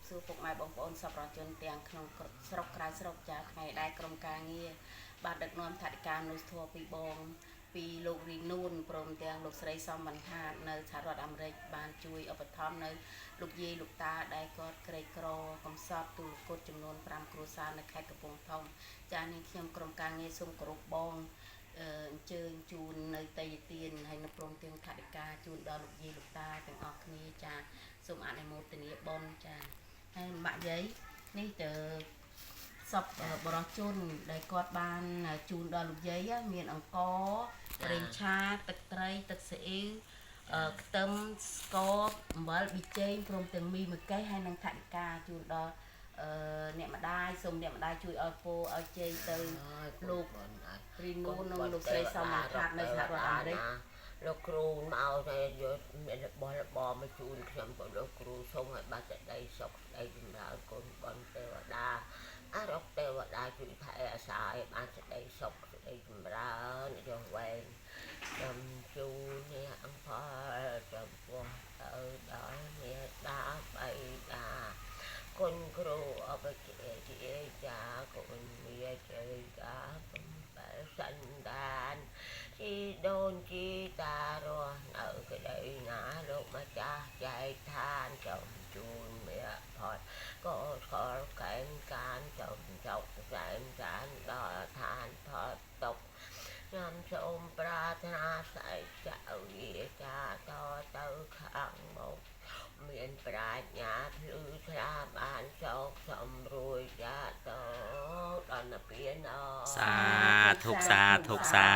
សួរពុកម៉ែបងប្អូនសប្បុរសជនទាំងក្នុងស្រុកក្រៅស្រុកចាថ្ងៃដែរក្រុមការងារបានដឹកនាំថវិកាមនុស្សធម៌ពីបងពីលោករីនូនព្រមទាំងលោកស្រីសំបន្តាតនៅសហរដ្ឋអាមេរិកបានជួយឧបត្ថម្ភនៅលោកយាយលោកតាដែលគាត់ក្រីក្រកំសត់ទូលគុតចំនួន5គ្រួសារនៅខេត្តកំពង់ធំចានាងខ្ញុំក្រុមការងារសូមគោរពបងអញ្ជើញជូននៅតេយ្យទានហើយនៅព្រមទាំងថវិកាជូនដល់លោកយាយលោកតាទាំងអស់គ្នាចាសូមអនុមោទនាបុណ្យចាហើយម៉ាក់យាយនេះទៅសពបរោះជន់ដែលគាត់បានជូនដល់លោកយាយមានអង្ករប្រេងឆាទឹកត្រីទឹកស៊ីអ៊ីវខ្ទឹមស្ករអំបិលប៊ីចេងព្រមទាំងមីមួយកេសហើយនិងថវិកាជូនដល់អ្នកម្ដាយសូមអ្នកម្ដាយជួយឲ្យពរឲ្យជ័យទៅលោករីនូននិងលោកស្រីសំអាខាតនៅសហរដ្ឋអាមេរិកលោកគ្រូមកតែយកមានរបស់មកជូនខ្ញុំក៏លោកគ្រូសូមឲ្យបាត់ដីសុខដីចម្រើនកូនបនទេវតាអរគុណទេវតាជួយថែអាសាឲ្យបានសេចក្ដីសុខសេចក្ដីចម្រើនយស់វែងខ្ញុំជូននេះអង្គផលចំពោះទៅដល់មេដាបៃតាគុណគ្រូអបជាចាគុណមាជ័យកាបំបែសន្តានជីដូនជីតារស់នៅក្ដីណាលោកម្ចាស់ចែកឋានចំជូនមេផតក៏ខលកែងកានចំចុកសែនចានដល់ឋានផតតុកខ្ញុំសូមប្រាថ្នាស្អែកចៅវិចាតទៅខាងមុខមានប្រាជ្ញាភ្លឺថ្លាបានចោកសំរួយចាតដល់ពីណសាធុសាធុសា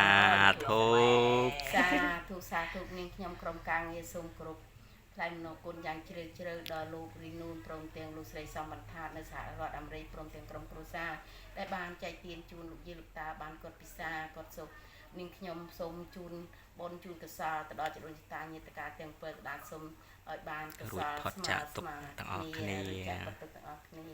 ធុសាធុនាងខ្ញុំក្រុមការងារសូមគោរពថ្លែងអំណរគុណយ៉ាងជ្រាលជ្រៅដល់លោករីនូនព្រមទាំងលោកស្រីសំបន្តាតនៅសហរដ្ឋអាមេរិកព្រមទាំងក្រុមគ្រួសារដែលបានចែកទានជូនលោកយាយលោកតាបានគាត់ពិសាគាត់សុខនាងខ្ញុំសូមជូនបុណ្យជូនកសលទៅដល់ចរុញតាញាតិកាទាំង7កដាលសូមឲ្យបានកសលស្មើទាំងអស់គ្នាចាស់ទាំងអស់គ្នា